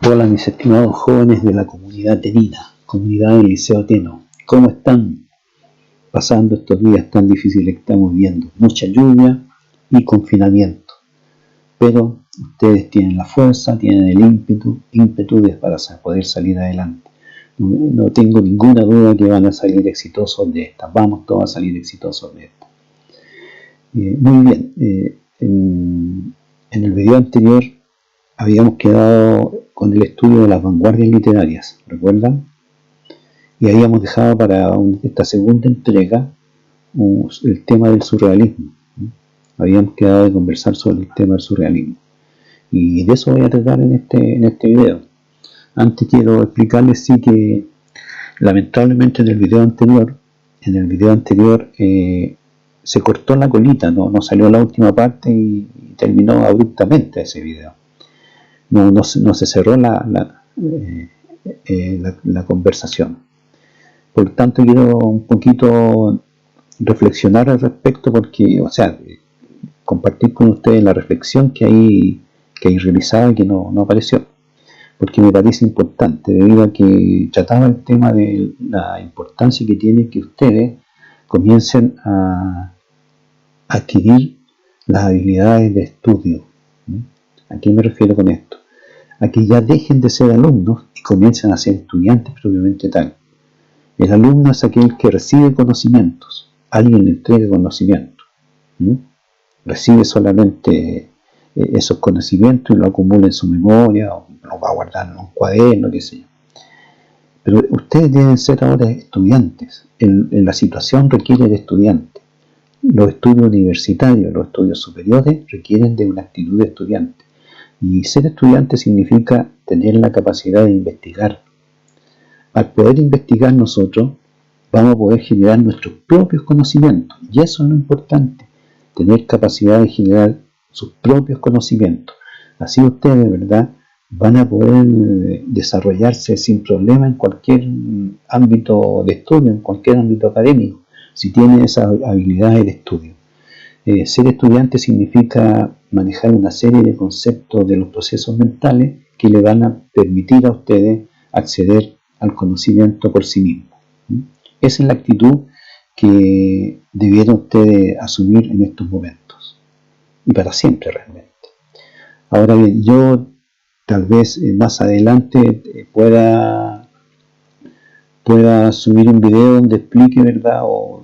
Hola mis estimados jóvenes de la comunidad tenina, comunidad del Liceo Teno. ¿Cómo están pasando estos días tan difíciles que estamos viendo? Mucha lluvia y confinamiento. Pero ustedes tienen la fuerza, tienen el ímpetu para poder salir adelante. No tengo ninguna duda que van a salir exitosos de esta. Vamos todos a salir exitosos de esta. Muy bien. En el video anterior habíamos quedado con el estudio de las vanguardias literarias, ¿recuerdan? Y habíamos dejado para esta segunda entrega el tema del surrealismo. Habíamos quedado de conversar sobre el tema del surrealismo. Y de eso voy a tratar en este video. Antes quiero explicarles que lamentablemente en el video anterior se cortó la colita, no salió la última parte y terminó abruptamente ese video. No se cerró la conversación. Por lo tanto, quiero un poquito reflexionar al respecto, compartir con ustedes la reflexión que hay realizada y que no apareció, porque me parece importante, debido a que trataba el tema de la importancia que tiene que ustedes comiencen a adquirir las habilidades de estudio. ¿A qué me refiero con esto? A que ya dejen de ser alumnos y comiencen a ser estudiantes propiamente tal. El alumno es aquel que recibe conocimientos, alguien le entrega conocimiento, recibe solamente esos conocimientos y lo acumula en su memoria o lo va a guardar en un cuaderno, qué sé yo. Pero ustedes deben ser ahora estudiantes. La situación requiere de estudiantes. Los estudios universitarios, los estudios superiores requieren de una actitud de estudiante. Y ser estudiante significa tener la capacidad de investigar. Al poder investigar nosotros, vamos a poder generar nuestros propios conocimientos. Y eso es lo importante, tener capacidad de generar sus propios conocimientos. Así ustedes, ¿verdad?, van a poder desarrollarse sin problema en cualquier ámbito de estudio, en cualquier ámbito académico, si tienen esas habilidades de estudio. Ser estudiante significa manejar una serie de conceptos de los procesos mentales que le van a permitir a ustedes acceder al conocimiento por sí mismos. Esa es la actitud que debieron ustedes asumir en estos momentos y para siempre realmente. Ahora bien, yo tal vez más adelante pueda subir un video donde explique, ¿verdad?, o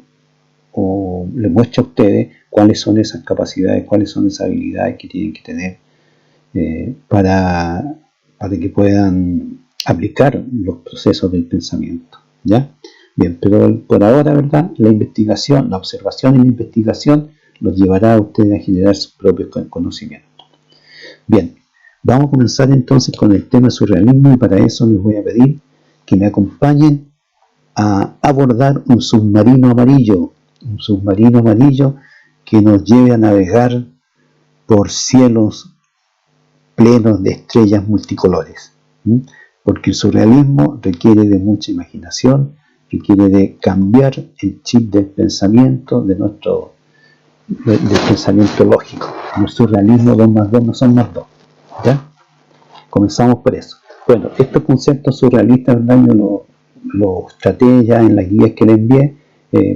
les muestre a ustedes cuáles son esas capacidades, cuáles son esas habilidades que tienen que tener para que puedan aplicar los procesos del pensamiento, ¿ya? Bien, pero por ahora, ¿verdad?, la investigación, la observación y la investigación los llevará a ustedes a generar sus propios conocimientos. Bien, vamos a comenzar entonces con el tema surrealismo, y para eso les voy a pedir que me acompañen a abordar un submarino amarillo que nos lleve a navegar por cielos plenos de estrellas multicolores. Porque el surrealismo requiere de mucha imaginación, requiere de cambiar el chip del pensamiento, del pensamiento lógico. En el surrealismo 2 más 2 no son más 2. ¿Ya? Comenzamos por eso. Bueno, estos conceptos surrealistas, ¿verdad?, yo los traté ya en las guías que les envié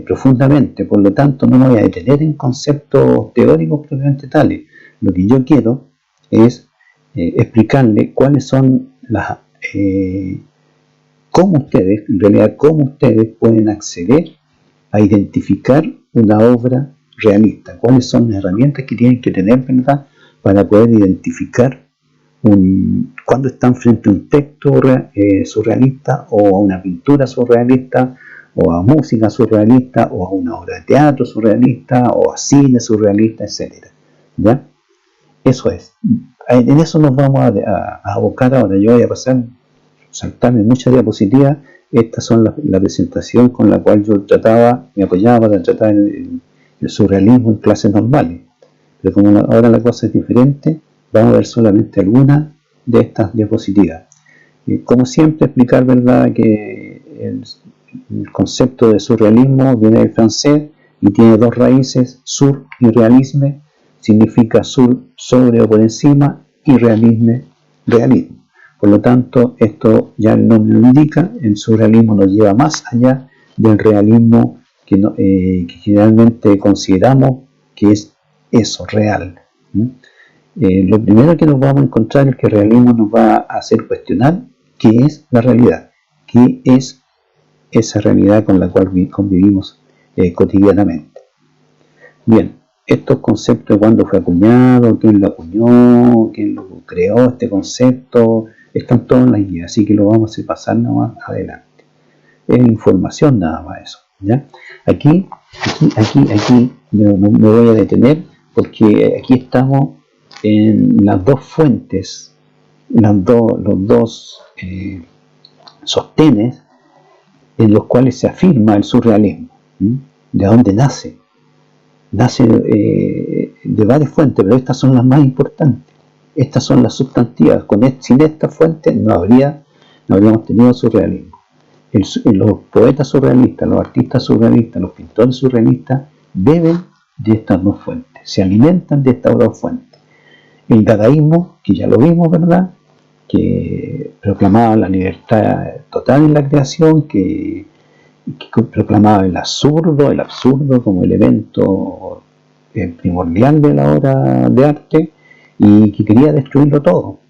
profundamente, por lo tanto no me voy a detener en conceptos teóricos propiamente tales. Lo que yo quiero es explicarles cuáles son cómo ustedes pueden acceder a identificar una obra realista, cuáles son las herramientas que tienen que tener, ¿verdad?, para poder identificar cuando están frente a un texto surrealista, o a una pintura surrealista, o a música surrealista, o a una obra de teatro surrealista, o a cine surrealista, etc. ¿Ya? Eso es. En eso nos vamos a abocar ahora. Yo voy a saltarme muchas diapositivas. Estas son la presentación con la cual yo me apoyaba para tratar el surrealismo en clases normales. Pero como ahora la cosa es diferente, vamos a ver solamente algunas de estas diapositivas. Como siempre, explicar, ¿verdad?, que el concepto de surrealismo viene del francés y tiene dos raíces: sur y realisme. Significa sur, sobre o por encima, y realismo. Por lo tanto, esto ya el nombre lo indica, el surrealismo nos lleva más allá del realismo que generalmente consideramos que es eso, real. Lo primero que nos vamos a encontrar es que el realismo nos va a hacer cuestionar qué es la realidad, qué es esa realidad con la cual convivimos cotidianamente. Bien, estos conceptos, cuándo fue acuñado, quién lo acuñó, quién lo creó, este concepto, están todos en la guía, así que lo vamos a pasar nada más adelante. Es información nada más eso, ¿ya? Aquí me voy a detener porque aquí estamos en las dos fuentes, los dos sostenes en los cuales se afirma el surrealismo. ¿De dónde nace? Nace de varias fuentes, pero estas son las más importantes. Estas son las sustantivas. Sin esta fuente no habríamos tenido surrealismo. Los poetas surrealistas, los artistas surrealistas, los pintores surrealistas beben de estas dos fuentes, se alimentan de estas dos fuentes. El dadaísmo, que ya lo vimos, ¿verdad?, que proclamaba la libertad total en la creación, que proclamaba el absurdo como elemento primordial de la obra de arte, y que quería destruirlo todo.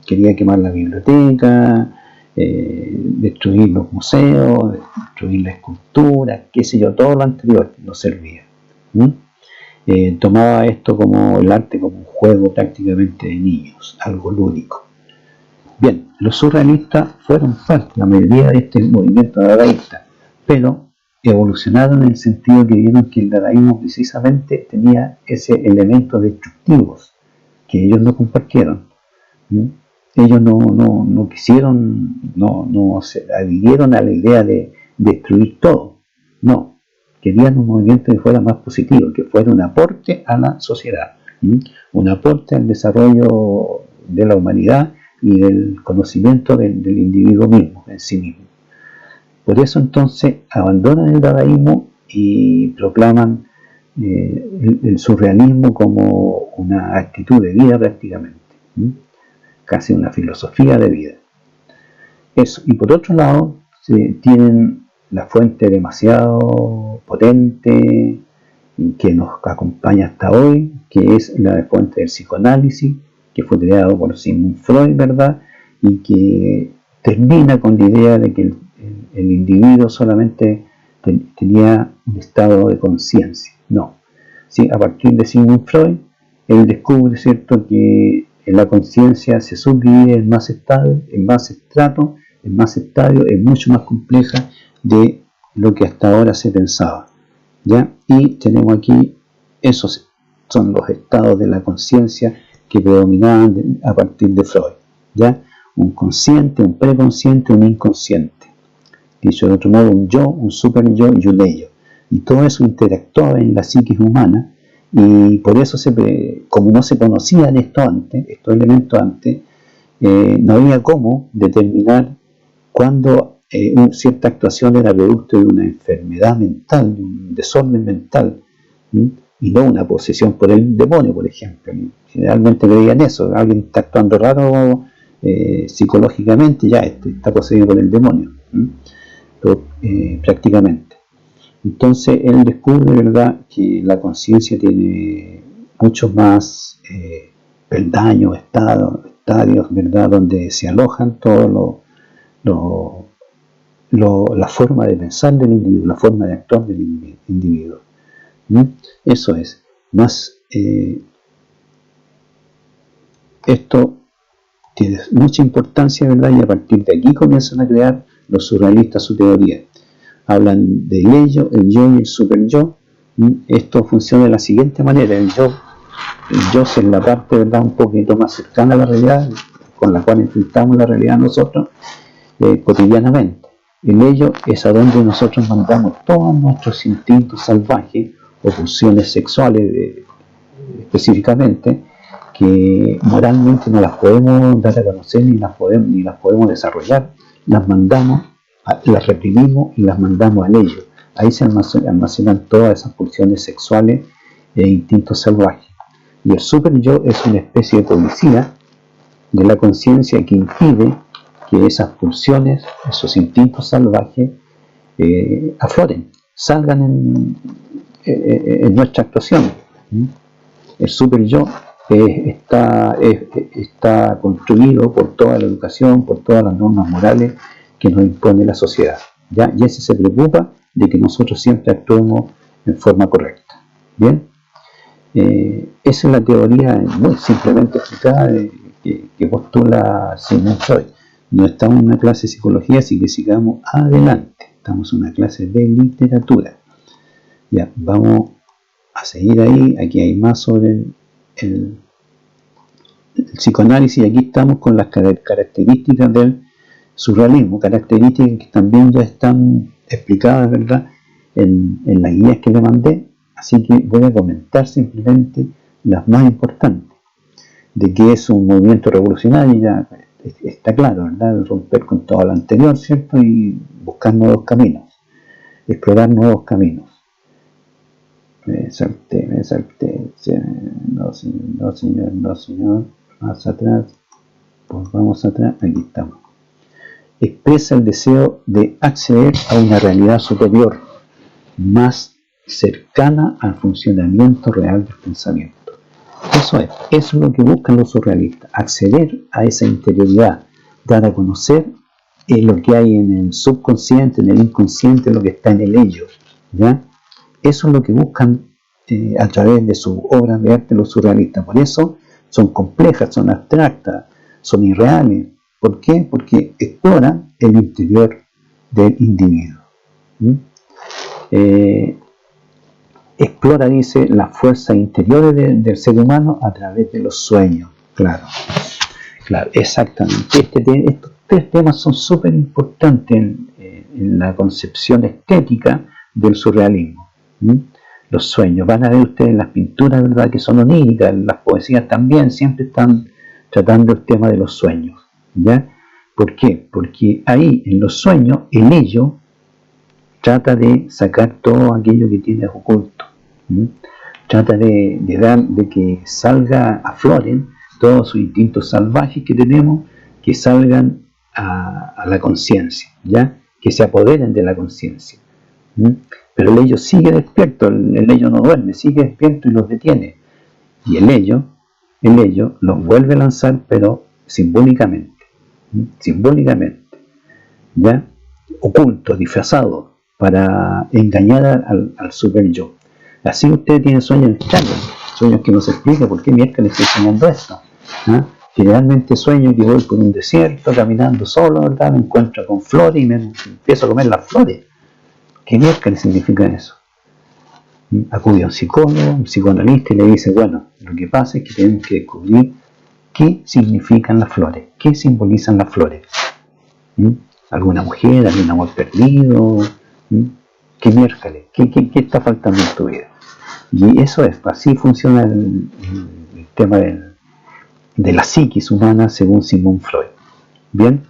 Quería quemar la biblioteca, destruir los museos, destruir la escultura, qué sé yo, todo lo anterior no servía. Tomaba esto como el arte como un juego prácticamente de niños, algo lúdico. Bien, los surrealistas fueron parte, la mayoría de este movimiento dadaísta, pero evolucionaron en el sentido que vieron que el dadaísmo precisamente tenía ese elemento destructivo que ellos no compartieron. Ellos no quisieron, no se adhirieron a la idea de destruir todo. No, querían un movimiento que fuera más positivo, que fuera un aporte a la sociedad, un aporte al desarrollo de la humanidad y del conocimiento del individuo mismo, en sí mismo. Por eso entonces abandonan el dadaísmo y proclaman el surrealismo como una actitud de vida prácticamente, casi una filosofía de vida. Eso. Y por otro lado, tienen la fuente demasiado potente y que nos acompaña hasta hoy, que es la fuente del psicoanálisis, que fue creado por Sigmund Freud, ¿verdad? Y que termina con la idea de que el individuo solamente tenía un estado de conciencia. No. Sí, a partir de Sigmund Freud, él descubre, ¿cierto?, que la conciencia se subdivide en más estados, en más estratos, en más estadios, es mucho más compleja de lo que hasta ahora se pensaba, ¿ya? Y tenemos aquí, esos son los estados de la conciencia que predominaban a partir de Freud, ¿ya? Un consciente, un preconsciente, un inconsciente. Dicho de otro modo, un yo, un super yo y un ello. Y todo eso interactuaba en la psiquis humana, y por eso, como no se conocían estos elementos antes, no había cómo determinar cuándo cierta actuación era producto de una enfermedad mental, de un desorden mental, y no una posesión por el demonio, por ejemplo. Generalmente creían eso, alguien está actuando raro psicológicamente, ya está poseído por el demonio, prácticamente. Entonces él descubre, ¿verdad?, que la conciencia tiene muchos más peldaños, estadios, ¿verdad?, donde se alojan todos la forma de pensar del individuo, la forma de actuar del individuo. Eso es. Más, esto tiene mucha importancia, ¿verdad?, y a partir de aquí comienzan a crear los surrealistas su teoría. Hablan del ello, el yo y el super yo. Esto funciona de la siguiente manera. El yo es la parte, ¿verdad?, un poquito más cercana a la realidad, con la cual enfrentamos la realidad nosotros cotidianamente. El ello es a donde nosotros mandamos todos nuestros instintos salvajes o pulsiones sexuales específicamente, que moralmente no las podemos dar a conocer ni las podemos desarrollar. Las reprimimos y las mandamos al ello. Ahí se almacenan todas esas pulsiones sexuales e instintos salvajes. Y el super yo es una especie de policía de la conciencia que impide que esas pulsiones, esos instintos salvajes, afloren, salgan en nuestra actuación. El super yo está construido por toda la educación, por todas las normas morales que nos impone la sociedad, ¿ya? Y ese se preocupa de que nosotros siempre actuemos en forma correcta. Bien, esa es la teoría muy simplemente explicada que postula Sigmund Freud. No estamos en una clase de psicología, así que sigamos adelante. Estamos en una clase de literatura. Ya, vamos a seguir ahí. Aquí hay más sobre el psicoanálisis. Aquí estamos con las características del surrealismo, características que también ya están explicadas, ¿verdad?, en las guías que le mandé. Así que voy a comentar simplemente las más importantes. De que es un movimiento revolucionario, ya está claro, ¿verdad?, romper con todo lo anterior, ¿cierto?, y buscar nuevos caminos, explorar nuevos caminos. Me salté, no señor, más atrás, pues vamos atrás, aquí estamos. Expresa el deseo de acceder a una realidad superior, más cercana al funcionamiento real del pensamiento. Eso es lo que buscan los surrealistas, acceder a esa interioridad, dar a conocer lo que hay en el subconsciente, en el inconsciente, lo que está en el ello, ¿ya? Eso es lo que buscan a través de sus obras de arte los surrealistas. Por eso son complejas, son abstractas, son irreales. ¿Por qué? Porque exploran el interior del individuo. Explora, dice, las fuerzas interiores del ser humano a través de los sueños. Claro, exactamente. Estos tres temas son súper importantes en la concepción estética del surrealismo. Los sueños, van a ver ustedes en las pinturas, ¿verdad?, que son oníricas, las poesías también siempre están tratando el tema de los sueños, ¿ya? ¿Por qué? Porque ahí, en los sueños, el ello trata de sacar todo aquello que tiene oculto. Trata de que salga, afloren todos sus instintos salvajes que tenemos, que salgan a la conciencia, ¿ya? Que se apoderen de la conciencia. Pero el ello sigue despierto, el ello no duerme, sigue despierto y los detiene. Y el ello los vuelve a lanzar, pero simbólicamente, ¿ya? Oculto, disfrazado, para engañar al super yo. Así usted tiene sueños extraños, sueños que no se explica por qué miércoles estoy soñando esto. Generalmente sueño que voy por un desierto, caminando solo, ¿verdad? Me encuentro con flores y me empiezo a comer las flores. ¿Qué miércoles significa eso? Acude a un psicólogo, un psicoanalista y le dice, bueno, lo que pasa es que tenemos que descubrir qué significan las flores, qué simbolizan las flores. ¿Alguna mujer, algún amor perdido? ¿Qué miércoles? ¿Qué está faltando en tu vida? Y eso es, así funciona el tema de la psiquis humana según Sigmund Freud. Bien,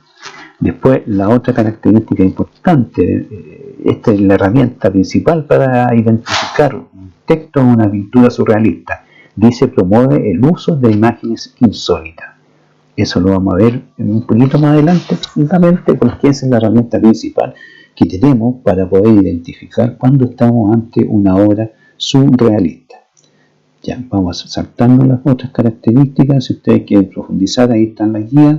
después la otra característica importante, esta es la herramienta principal para identificar un texto o una pintura surrealista, dice promueve el uso de imágenes insólitas. Eso lo vamos a ver un poquito más adelante profundamente, porque esa es la herramienta principal que tenemos para poder identificar cuando estamos ante una obra surrealista. Ya, vamos saltando las otras características. Si ustedes quieren profundizar, ahí están las guías.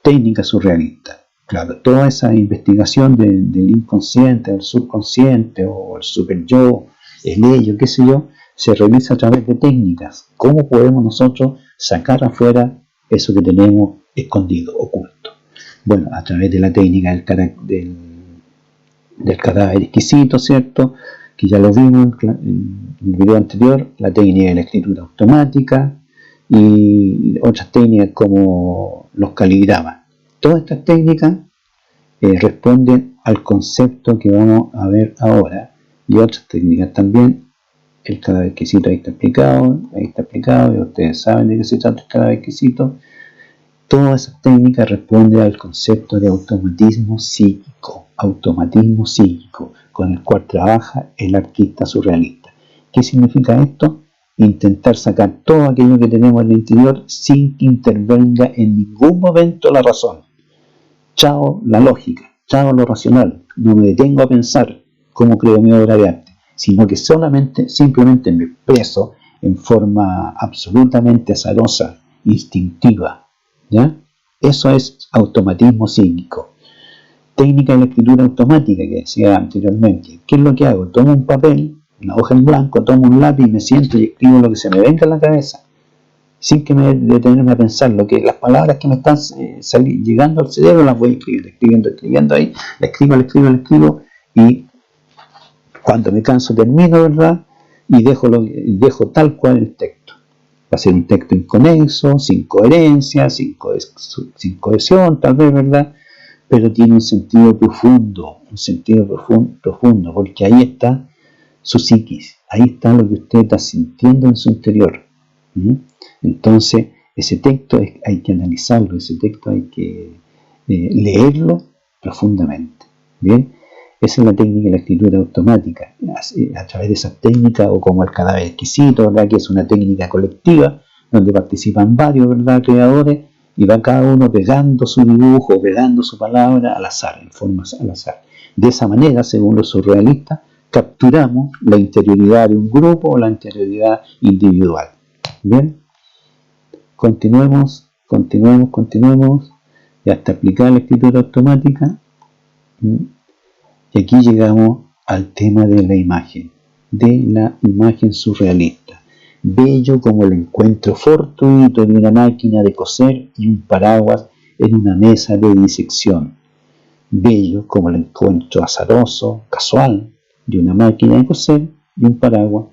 Técnica surrealista. Claro, toda esa investigación del inconsciente, del subconsciente o el super yo, el ello, qué sé yo, se realiza a través de técnicas. ¿Cómo podemos nosotros sacar afuera eso que tenemos escondido, oculto? Bueno, a través de la técnica del cadáver exquisito, ¿cierto? Que ya lo vimos en el video anterior, la técnica de la escritura automática y otras técnicas como los caligramas. Todas estas técnicas responden al concepto que vamos a ver ahora, y otras técnicas también. El cadáver exquisito ahí está explicado, y ustedes saben de qué se trata el cadáver exquisito. Todas esas técnicas responden al concepto de automatismo psíquico, con el cual trabaja el artista surrealista. ¿Qué significa esto? intentar sacar todo aquello que tenemos en el interior sin que intervenga en ningún momento la razón. Chao la lógica, chao lo racional, no me detengo a pensar cómo creo mi obra de arte, sino que simplemente me expreso en forma absolutamente azarosa, instintiva, ¿ya? Eso es automatismo psíquico. Técnica de la escritura automática que decía anteriormente. ¿Qué es lo que hago? Tomo un papel, una hoja en blanco, tomo un lápiz y me siento y escribo lo que se me venga a la cabeza, sin que me detenerme a pensar las palabras que me están llegando al cerebro las voy escribiendo ahí, la escribo y cuando me canso termino, ¿verdad? Y dejo tal cual el texto. Va a ser un texto inconexo, sin coherencia, sin cohesión, tal vez, ¿verdad? Pero tiene un sentido profundo, porque ahí está su psiquis, ahí está lo que usted está sintiendo en su interior. Entonces, ese texto hay que analizarlo, ese texto hay que leerlo profundamente. Bien, esa es la técnica de la escritura automática. A través de esa técnica, o como el cadáver exquisito, ¿verdad? Que es una técnica colectiva donde participan varios, ¿verdad?, creadores, y va cada uno pegando su dibujo, pegando su palabra al azar, en formas al azar. De esa manera, según los surrealistas, capturamos la interioridad de un grupo o la interioridad individual. Bien, continuemos y hasta aplicar la escritura automática. Y aquí llegamos al tema de la imagen surrealista. Bello como el encuentro fortuito de una máquina de coser y un paraguas en una mesa de disección. Bello como el encuentro azaroso, casual, de una máquina de coser y un paraguas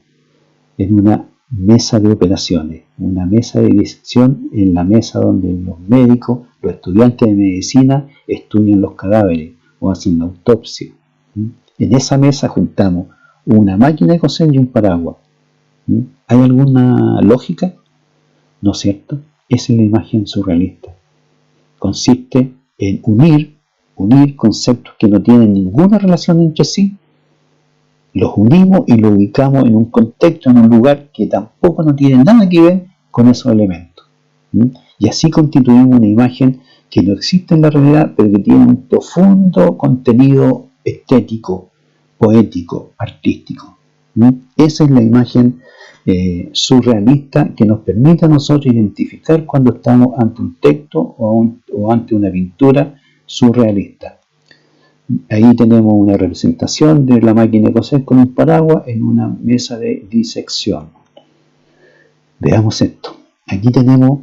en una mesa de operaciones, una mesa de disección, en la mesa donde los médicos, los estudiantes de medicina estudian los cadáveres o hacen la autopsia. En esa mesa juntamos una máquina de coser y un paraguas. ¿Hay alguna lógica? ¿No es cierto? Esa es la imagen surrealista. Consiste en unir conceptos que no tienen ninguna relación entre sí, los unimos y los ubicamos en un contexto, en un lugar que tampoco no tiene nada que ver con esos elementos. Y así constituimos una imagen que no existe en la realidad, pero que tiene un profundo contenido estético, poético, artístico. Esa es la imagen surrealista que nos permite a nosotros identificar cuando estamos ante un texto o ante una pintura surrealista. Ahí tenemos una representación de la máquina de coser con un paraguas en una mesa de disección. Veamos esto. Aquí tenemos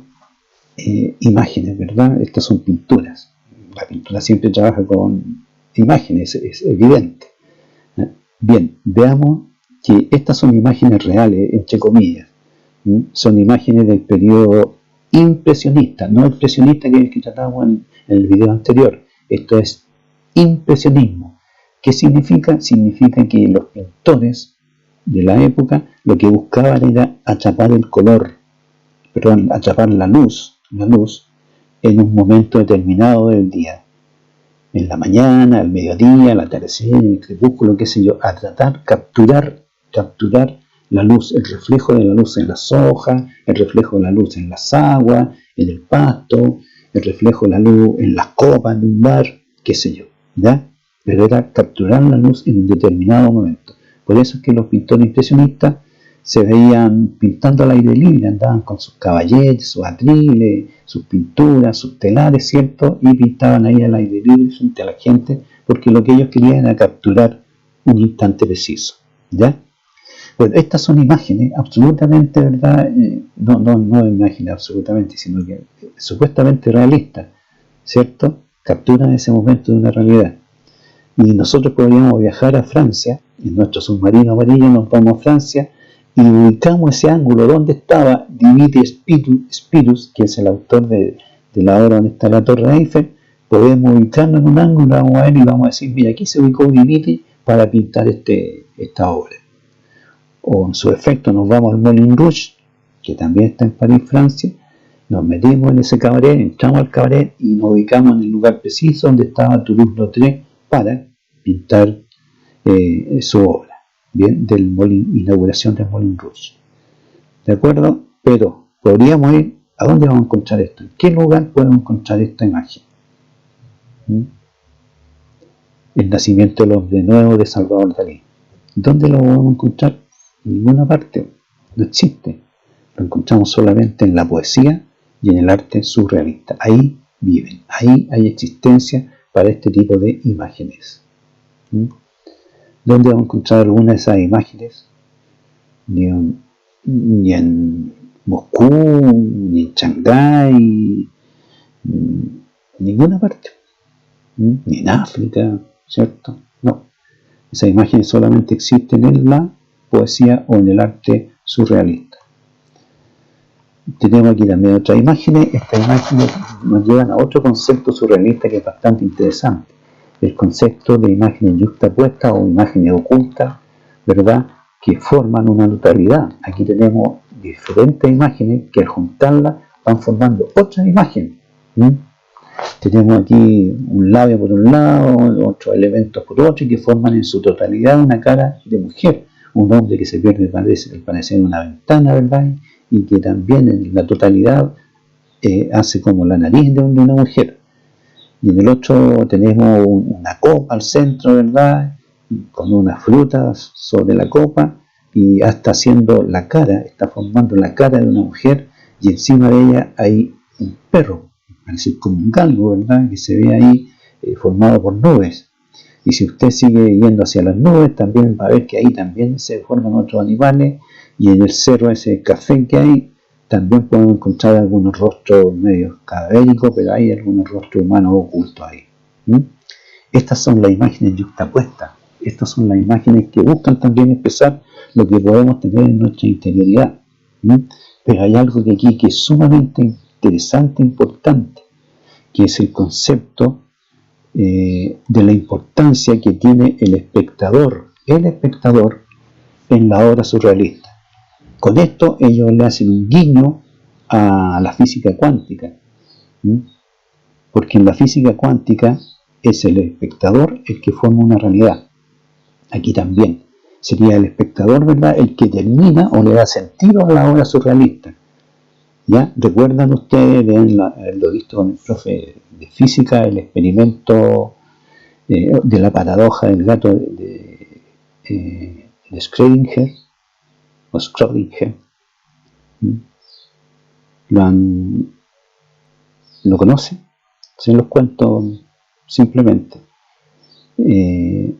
imágenes, ¿verdad? Estas son pinturas. La pintura siempre trabaja con imágenes, es evidente. Bien, veamos que estas son imágenes reales, entre comillas. Son imágenes del periodo impresionista, no expresionista, que es el que tratamos en el video anterior. Esto es impresionismo. ¿Qué significa? Significa que los pintores de la época lo que buscaban era atrapar la luz en un momento determinado del día. En la mañana, al mediodía, al atardecer, en el crepúsculo, qué sé yo, capturar la luz, el reflejo de la luz en las hojas, el reflejo de la luz en las aguas, en el pasto, el reflejo de la luz en las copas de un bar, qué sé yo, ¿ya? Pero era capturar la luz en un determinado momento. Por eso es que los pintores impresionistas se veían pintando al aire libre, andaban con sus caballetes, sus atriles, sus pinturas, sus telares, ¿cierto? Y pintaban ahí al aire libre frente a la gente, porque lo que ellos querían era capturar un instante preciso, ¿ya? Bueno, estas son imágenes absolutamente, ¿verdad? No imágenes absolutamente, sino que supuestamente realistas, ¿cierto? Capturan ese momento de una realidad. Y nosotros podríamos viajar a Francia, en nuestro submarino amarillo nos vamos a Francia y ubicamos ese ángulo donde estaba Dimitri Spirus, que es el autor de la obra donde está la Torre Eiffel. Podemos ubicarnos en un ángulo, vamos a ver y vamos a decir, mira, aquí se ubicó Dimitri para pintar esta obra. O en su efecto nos vamos al Moulin Rouge, que también está en París, Francia, nos metemos en ese cabaret, entramos al cabaret y nos ubicamos en el lugar preciso donde estaba Toulouse-Lautrec para pintar su obra, bien, inauguración del Moulin Rouge. ¿De acuerdo? Pero podríamos ir, ¿a dónde vamos a encontrar esto? ¿En qué lugar podemos encontrar esta imagen? El nacimiento del hombre nuevo de Salvador Dalí. ¿Dónde lo vamos a encontrar? En ninguna parte. No existe. Lo encontramos solamente en la poesía y en el arte surrealista. Ahí viven, ahí hay existencia para este tipo de imágenes. ¿Dónde vamos a encontrar alguna de esas imágenes? Ni en Moscú, ni en Shanghái, ninguna parte. Ni en África, ¿cierto? No. Esas imágenes solamente existen en la poesía o en el arte surrealista. Tenemos aquí también otras imágenes. Estas imágenes nos llevan a otro concepto surrealista que es bastante interesante. El concepto de imágenes yuxtapuestas o imágenes ocultas, ¿verdad?, que forman una totalidad. Aquí tenemos diferentes imágenes que al juntarlas van formando otras imágenes. Tenemos aquí un labio por un lado, otros elementos por otro, y que forman en su totalidad una cara de mujer. Un hombre que se pierde al parecer en una ventana, ¿verdad?, y que también en la totalidad hace como la nariz de una mujer. Y en el otro tenemos una copa al centro, ¿verdad?, con unas frutas sobre la copa, y hasta haciendo la cara, está formando la cara de una mujer, y encima de ella hay un perro, parece como un galgo, ¿verdad?, que se ve ahí formado por nubes. Y si usted sigue yendo hacia las nubes, también va a ver que ahí también se forman otros animales, y en el cerro ese café que hay, también podemos encontrar algunos rostros medio cadavéricos, pero hay algunos rostros humanos ocultos ahí. Estas son las imágenes yuxtapuestas. Estas son las imágenes que buscan también expresar lo que podemos tener en nuestra interioridad. Pero hay algo de aquí que es sumamente interesante e importante, que es el concepto de la importancia que tiene el espectador en la obra surrealista. Con esto ellos le hacen un guiño a la física cuántica, porque en la física cuántica es el espectador el que forma una realidad. Aquí también sería el espectador, ¿verdad?, el que termina o le da sentido a la obra surrealista. ¿Ya? ¿Recuerdan ustedes de lo visto con el profe de física, el experimento de la paradoja del gato de Schrödinger? O Schrödinger. ¿Lo conoce? Se los cuento simplemente. El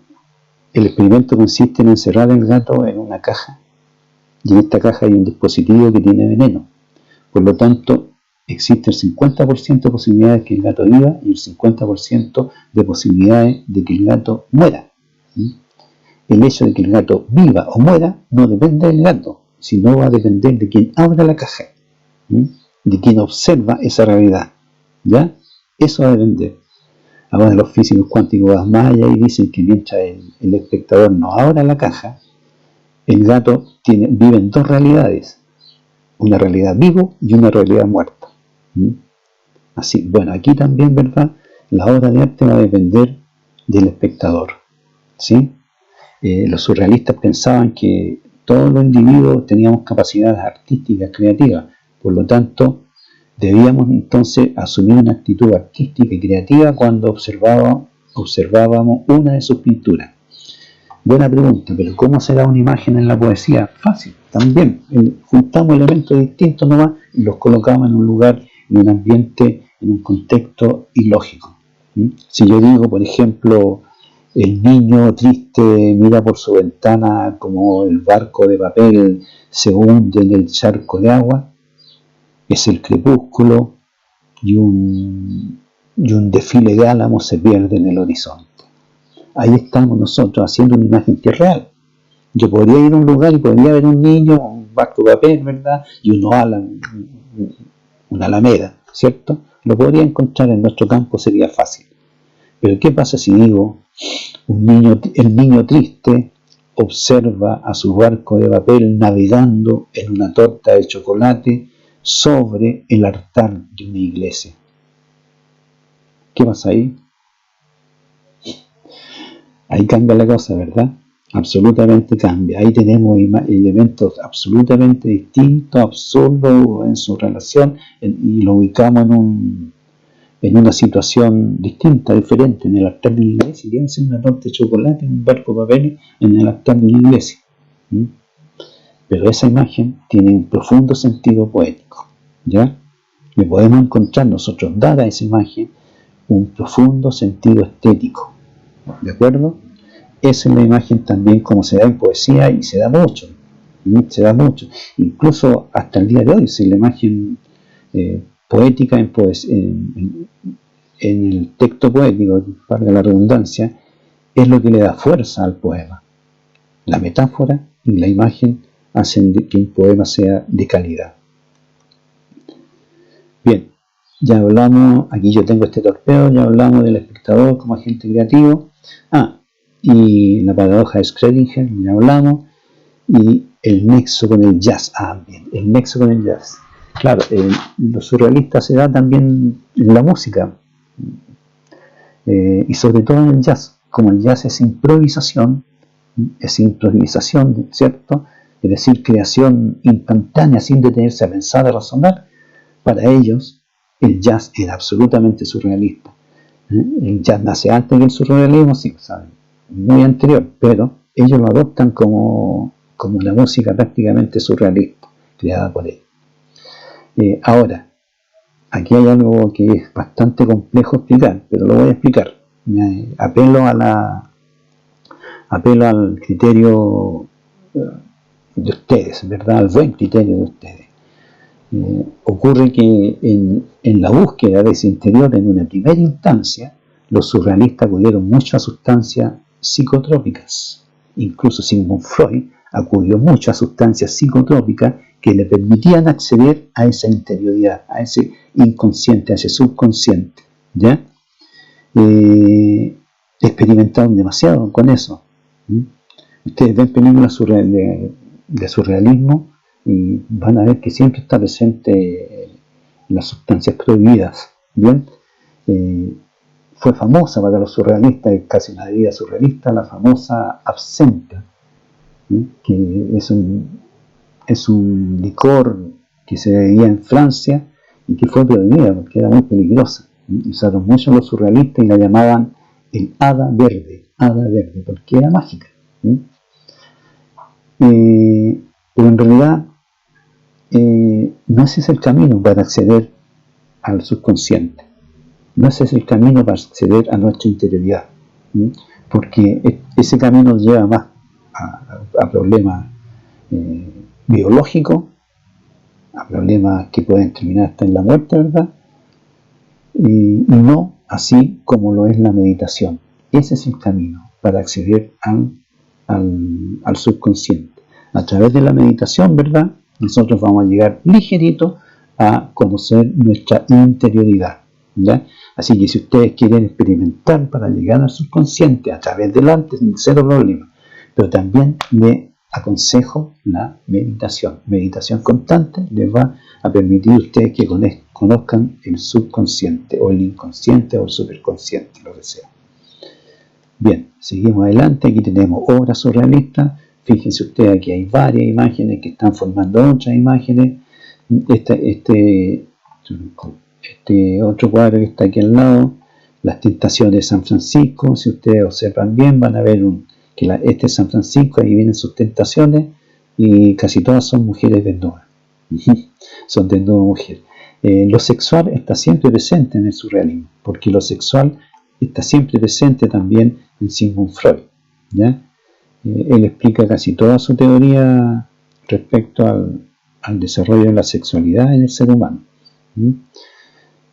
experimento consiste en encerrar el gato en una caja, y en esta caja hay un dispositivo que tiene veneno. Por lo tanto, existe el 50% de posibilidades de que el gato viva y el 50% de posibilidades de que el gato muera. El hecho de que el gato viva o muera no depende del gato, sino va a depender de quien abra la caja, de quien observa esa realidad. ¿Ya? Eso va a depender. Ahora los físicos cuánticos van más allá y dicen que mientras el espectador no abra la caja, el gato vive en dos realidades. Una realidad vivo y una realidad muerta. Así, bueno, aquí también, ¿verdad?, la obra de arte va a depender del espectador. ¿Sí? Los surrealistas pensaban que todos los individuos teníamos capacidades artísticas, creativas. Por lo tanto, debíamos entonces asumir una actitud artística y creativa cuando observábamos una de sus pinturas. Buena pregunta, pero ¿cómo será una imagen en la poesía? Fácil, también. Juntamos elementos distintos nomás y los colocamos en un lugar, en un ambiente, en un contexto ilógico. Si yo digo, por ejemplo, el niño triste mira por su ventana como el barco de papel se hunde en el charco de agua, es el crepúsculo y un desfile de álamos se pierde en el horizonte. Ahí estamos nosotros haciendo una imagen que es real. Yo podría ir a un lugar y podría ver un niño, un barco de papel, ¿verdad?, y una alameda, ¿cierto? Lo podría encontrar en nuestro campo, sería fácil. Pero ¿qué pasa si digo, el niño triste observa a su barco de papel navegando en una torta de chocolate sobre el altar de una iglesia? ¿Qué pasa ahí? Ahí cambia la cosa, ¿verdad? absolutamente cambia. Ahí tenemos elementos absolutamente distintos, absurdos en su relación, y lo ubicamos en una situación distinta, diferente, en el altar de la iglesia. Quieren ser una torta de chocolate en un barco de papel en el altar de la iglesia. Pero esa imagen tiene un profundo sentido poético, ¿ya? Le podemos encontrar nosotros, dar a esa imagen un profundo sentido estético, ¿de acuerdo? Esa es la imagen también como se da en poesía, y se da mucho, incluso hasta el día de hoy. Si la imagen poética en el texto poético, valga la redundancia, es lo que le da fuerza al poema. La metáfora y la imagen hacen que un poema sea de calidad. Bien, ya hablamos, aquí yo tengo este torpeo, ya hablamos del espectador como agente creativo. Y la paradoja de Schrödinger, ya hablamos, y el nexo con el jazz. Bien, el nexo con el jazz. Claro, lo surrealista se da también en la música, y sobre todo en el jazz. Como el jazz es improvisación, ¿cierto? Es decir, creación instantánea sin detenerse a pensar, a razonar. Para ellos, el jazz era absolutamente surrealista. El jazz nace antes que el surrealismo, sí, ¿saben? Muy anterior, pero ellos lo adoptan como una música prácticamente surrealista, creada por ellos. Ahora, aquí hay algo que es bastante complejo explicar, pero lo voy a explicar. Apelo al criterio de ustedes, ¿verdad? Al buen criterio de ustedes. Ocurre que en la búsqueda de ese interior, en una primera instancia, los surrealistas acudieron mucho a sustancias psicotrópicas. Incluso Sigmund Freud acudió mucho a sustancias psicotrópicas que le permitían acceder a esa interioridad, a ese inconsciente, a ese subconsciente, ¿ya? Experimentaron demasiado con eso. Ustedes ven películas de surrealismo y van a ver que siempre está presente las sustancias prohibidas, ¿bien? Fue famosa para los surrealistas, casi una bebida surrealista, la famosa absenta, que es un licor que se bebía en Francia y que fue prohibida porque era muy peligrosa. Usaron mucho los surrealistas y la llamaban el hada verde, porque era mágica. Pero en realidad no ese es el camino para acceder al subconsciente. No ese es el camino para acceder a nuestra interioridad, porque ese camino lleva más a problemas biológicos, a problemas que pueden terminar hasta en la muerte, ¿verdad? Y no así como lo es la meditación. Ese es el camino para acceder al subconsciente. A través de la meditación, ¿verdad?, nosotros vamos a llegar ligerito a conocer nuestra interioridad, ¿ya? Así que si ustedes quieren experimentar para llegar al subconsciente a través del arte, cero problema. Pero también les aconsejo la meditación. Meditación constante les va a permitir a ustedes que conozcan el subconsciente, o el inconsciente, o el superconsciente, lo que sea. Bien, seguimos adelante. Aquí tenemos obras surrealistas. Fíjense ustedes que hay varias imágenes que están formando otras imágenes. Este otro cuadro que está aquí al lado, Las Tentaciones de San Francisco. Si ustedes observan bien, van a ver que este es San Francisco, ahí vienen sus tentaciones, y casi todas son mujeres desnudas. Son desnudas mujeres. Lo sexual está siempre presente en el surrealismo, porque lo sexual está siempre presente también en Sigmund Freud, ¿ya? Él explica casi toda su teoría respecto al desarrollo de la sexualidad en el ser humano.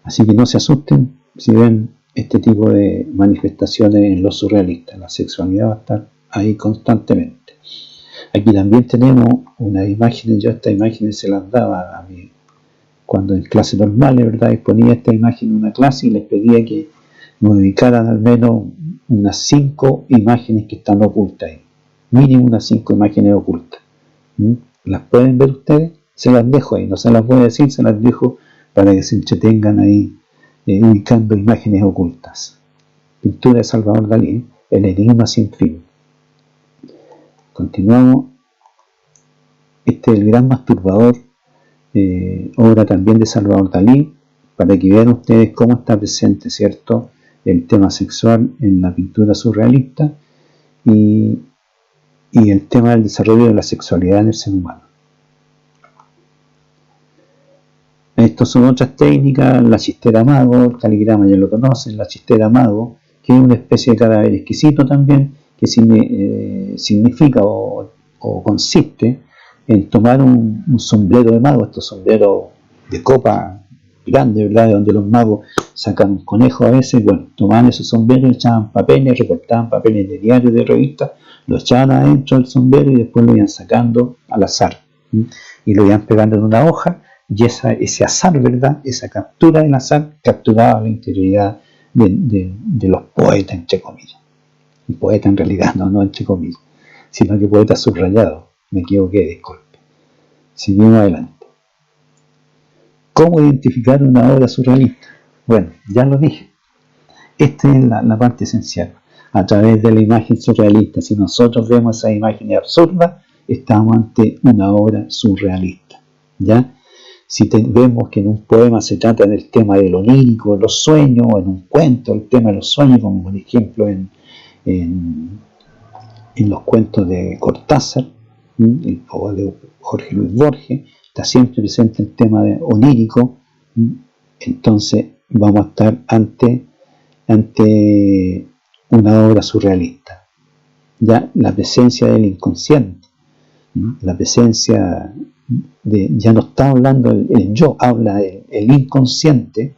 Así que no se asusten si ven este tipo de manifestaciones en los surrealistas. La sexualidad va a estar ahí constantemente. Aquí también tenemos unas imágenes. Yo estas imágenes se las daba a mí cuando en clase normales, ¿verdad? Exponía esta imagen en una clase y les pedía que me ubicaran al menos unas 5 imágenes que están ocultas ahí. Mínimo unas 5 imágenes ocultas. ¿Las pueden ver ustedes? Se las dejo ahí, no se las voy a decir, se las dejo para que se entretengan ahí ubicando imágenes ocultas. Pintura de Salvador Dalí, El enigma sin fin. Continuamos. Este es el gran masturbador, obra también de Salvador Dalí, para que vean ustedes cómo está presente, ¿cierto?, el tema sexual en la pintura surrealista y el tema del desarrollo de la sexualidad en el ser humano. Estas son otras técnicas, la chistera mago, el caligrama ya lo conocen, la chistera mago, que es una especie de cadáver exquisito también, que significa o consiste en tomar un sombrero de mago, estos sombreros de copa grande, ¿verdad?, donde los magos sacan un conejo a veces. Bueno, tomaban esos sombreros, echaban papeles, recortaban papeles de diarios, de revistas, lo echaban adentro del sombrero y después lo iban sacando al azar, y lo iban pegando en una hoja, y ese azar, ¿verdad?, esa captura del azar capturaba la interioridad de los poetas, entre comillas. Y poeta en realidad, no entre comillas, sino que poeta subrayado. Me equivoqué, disculpe. Seguimos adelante. ¿Cómo identificar una obra surrealista? Bueno, ya lo dije. Esta es la parte esencial. A través de la imagen surrealista. Si nosotros vemos esa imagen absurda, estamos ante una obra surrealista, ¿ya? Si vemos que en un poema se trata del tema del onírico, los sueños, o en un cuento el tema de los sueños, como por ejemplo en los cuentos de Cortázar, o de Jorge Luis Borges, está siempre presente el tema de onírico. Entonces vamos a estar ante una obra surrealista. Ya la presencia del inconsciente, la presencia ya no está hablando el yo, habla el inconsciente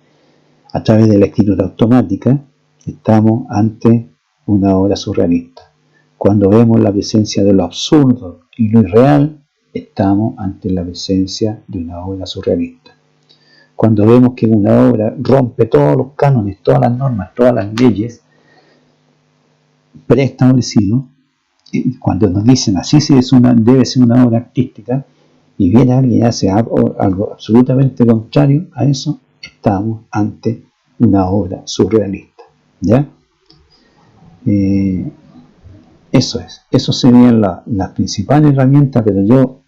a través de la escritura automática. Estamos ante una obra surrealista. Cuando vemos la presencia de lo absurdo y lo irreal, estamos ante la presencia de una obra surrealista. Cuando vemos que una obra rompe todos los cánones, todas las normas, todas las leyes preestablecidas, cuando nos dicen así debe ser una obra artística, y viene alguien y hace algo absolutamente contrario a eso, estamos ante una obra surrealista, ¿ya? Eso serían las principales herramientas, pero yo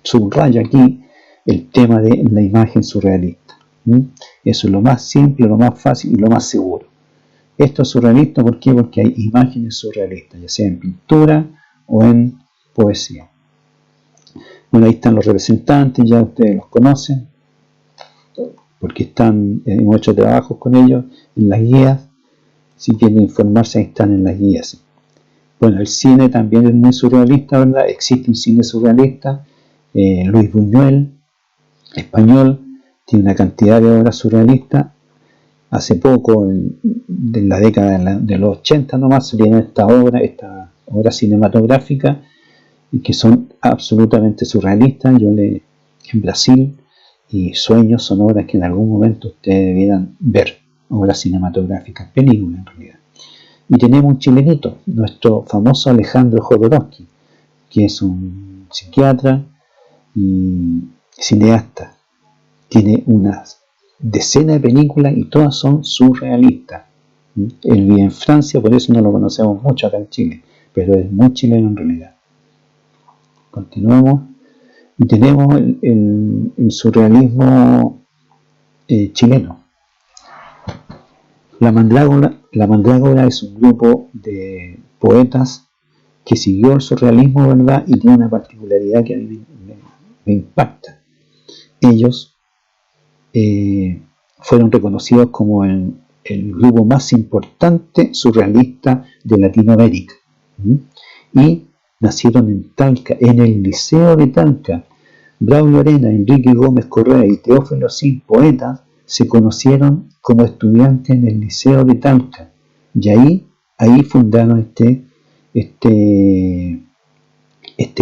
subrayo aquí el tema de la imagen surrealista. Eso es lo más simple, lo más fácil y lo más seguro. Esto es surrealista, ¿por qué? Porque hay imágenes surrealistas, ya sea en pintura o en poesía. Bueno, ahí están los representantes, ya ustedes los conocen, porque hemos hecho trabajos con ellos en las guías. Si quieren informarse, ahí están en las guías. Bueno, el cine también es muy surrealista, ¿verdad? Existe un cine surrealista. Luis Buñuel, español, tiene una cantidad de obras surrealistas. Hace poco, en la década de los 80 nomás, salieron esta obra cinematográfica, y que son absolutamente surrealistas. En Brasil y Sueños son obras que en algún momento ustedes debieran ver, obras cinematográficas, películas en realidad. Y tenemos un chilenito, nuestro famoso Alejandro Jodorowsky, que es un psiquiatra y cineasta. Tiene unas decenas de películas y todas son surrealistas. Él vive en Francia, por eso no lo conocemos mucho acá en Chile, pero es muy chileno en realidad. Continuamos. Y tenemos el surrealismo chileno. La Mandrágora es un grupo de poetas que siguió el surrealismo, ¿verdad? Y tiene una particularidad que a mí me impacta. Ellos fueron reconocidos como el grupo más importante surrealista de Latinoamérica. Y nacieron en Talca, en el Liceo de Talca. Braulio Arena, Enrique Gómez Correa y Teófilo Sin, poetas, se conocieron como estudiantes en el Liceo de Talca, y ahí fundaron este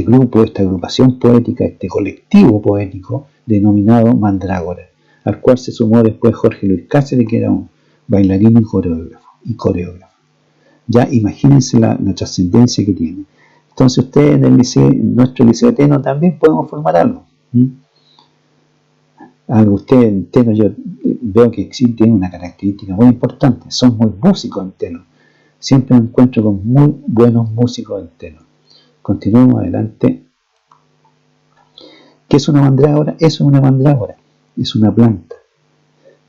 grupo, esta agrupación poética, este colectivo poético denominado Mandrágora, al cual se sumó después Jorge Luis Cáceres, que era un bailarín y coreógrafo. Ya imagínense la trascendencia que tiene. Entonces ustedes en nuestro liceo de Teno también podemos formar algo. Ustedes en Teno, yo veo que existe una característica muy importante, son muy músicos en Teno. Siempre me encuentro con muy buenos músicos en Teno. Continuamos adelante. ¿Qué es una mandrágora? Eso es una mandrágora. Es una planta.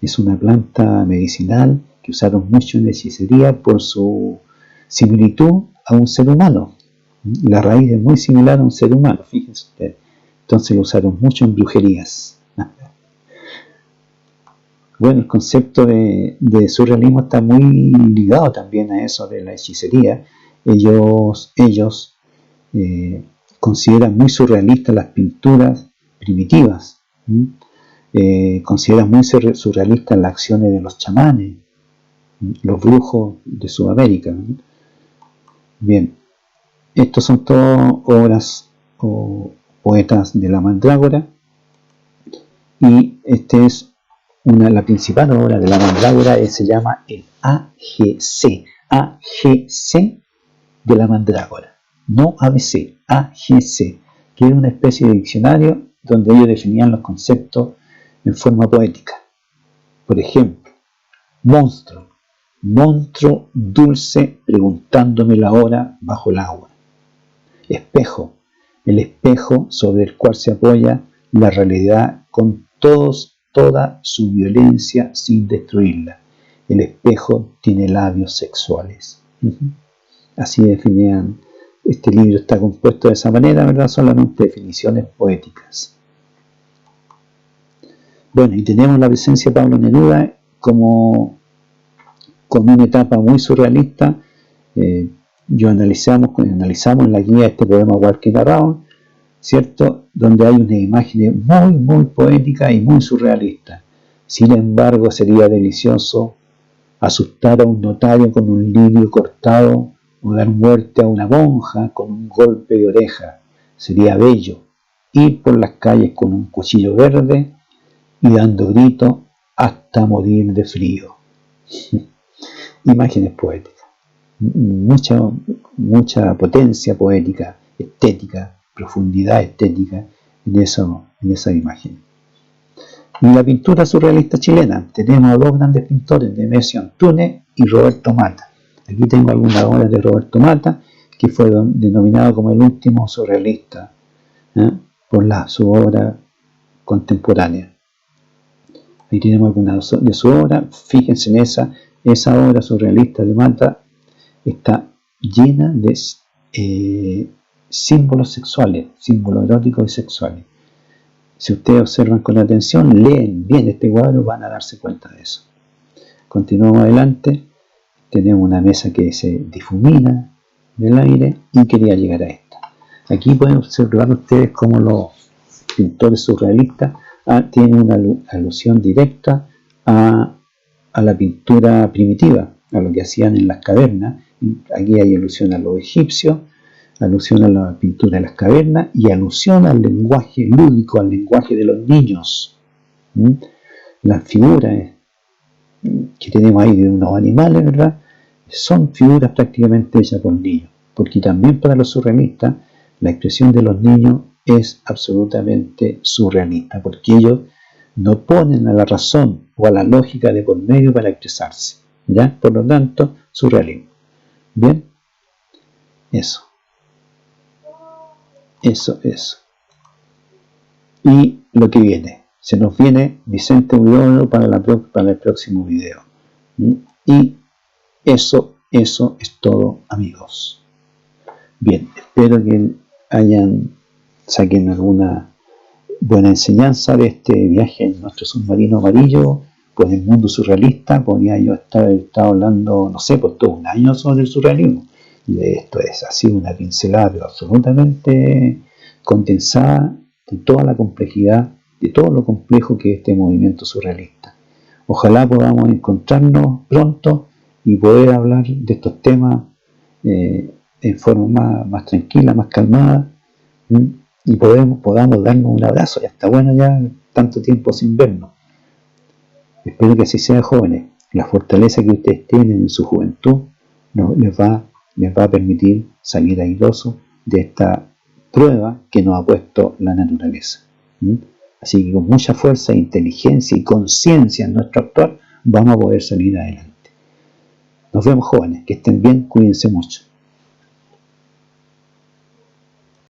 Es una planta medicinal que usaron mucho en hechicería por su similitud a un ser humano. La raíz es muy similar a un ser humano, fíjense ustedes. Entonces lo usaron mucho en brujerías. Bueno, el concepto de surrealismo está muy ligado también a eso de la hechicería. Ellos consideran muy surrealistas las pinturas primitivas. Consideran muy surrealistas las acciones de los chamanes, los brujos de Sudamérica. Bien, estos son todas obras o poetas de la mandrágora, y la principal obra de la mandrágora se llama el AGC de la mandrágora, no ABC, AGC, que es una especie de diccionario donde ellos definían los conceptos en forma poética. Por ejemplo, monstruo dulce preguntándome la hora bajo el agua. Espejo, el espejo sobre el cual se apoya la realidad con toda su violencia sin destruirla. El espejo tiene labios sexuales. Así definían. Este libro está compuesto de esa manera, ¿verdad? Solamente definiciones poéticas. Bueno, y tenemos la presencia de Pablo Neruda con una etapa muy surrealista. Analizamos en la guía este poema Walking Around, ¿cierto? Donde hay unas imágenes muy poéticas y muy surrealistas. Sin embargo, sería delicioso asustar a un notario con un lirio cortado o dar muerte a una monja con un golpe de oreja. Sería bello ir por las calles con un cuchillo verde y dando gritos hasta morir de frío. Imágenes poéticas. Mucha potencia poética, estética, profundidad estética en esa imagen. En la pintura surrealista chilena tenemos a dos grandes pintores, Nemesio Antunes y Roberto Mata. Aquí tengo algunas obras de Roberto Mata, que fue denominado como el último surrealista por su obra contemporánea. Ahí tenemos algunas de su obra. Fíjense en esa obra surrealista de Mata. Está llena de símbolos sexuales, símbolos eróticos y sexuales. Si ustedes observan con atención, leen bien este cuadro, van a darse cuenta de eso. Continuamos adelante. Tenemos una mesa que se difumina del aire y quería llegar a esta. Aquí pueden observar ustedes cómo los pintores surrealistas tienen una alusión directa a la pintura primitiva, a lo que hacían en las cavernas. Aquí hay alusión a los egipcios, alusión a la pintura de las cavernas y alusión al lenguaje lúdico, al lenguaje de los niños. Las figuras que tenemos ahí de unos animales, ¿verdad? Son figuras prácticamente hechas por niños, porque también para los surrealistas la expresión de los niños es absolutamente surrealista, porque ellos no ponen a la razón o a la lógica de por medio para expresarse, ¿ya? Por lo tanto, surrealismo. Bien, eso. Y lo que viene, se nos viene Vicente Huidobro para el próximo video. Y eso es todo, amigos. Bien, espero que saquen alguna buena enseñanza de este viaje en nuestro submarino amarillo por el mundo surrealista. Podría yo estar hablando, no sé, por todo un año sobre el surrealismo. Y esto es así una pincelada, pero absolutamente condensada de toda la complejidad, de todo lo complejo que es este movimiento surrealista. Ojalá podamos encontrarnos pronto y poder hablar de estos temas en forma más tranquila, más calmada, y podamos darnos un abrazo. Ya está bueno ya tanto tiempo sin vernos. Espero que así sea, jóvenes. La fortaleza que ustedes tienen en su juventud les va a permitir salir airosos de esta prueba que nos ha puesto la naturaleza. Así que con mucha fuerza, inteligencia y conciencia en nuestro actuar vamos a poder salir adelante. Nos vemos, jóvenes, que estén bien, cuídense mucho.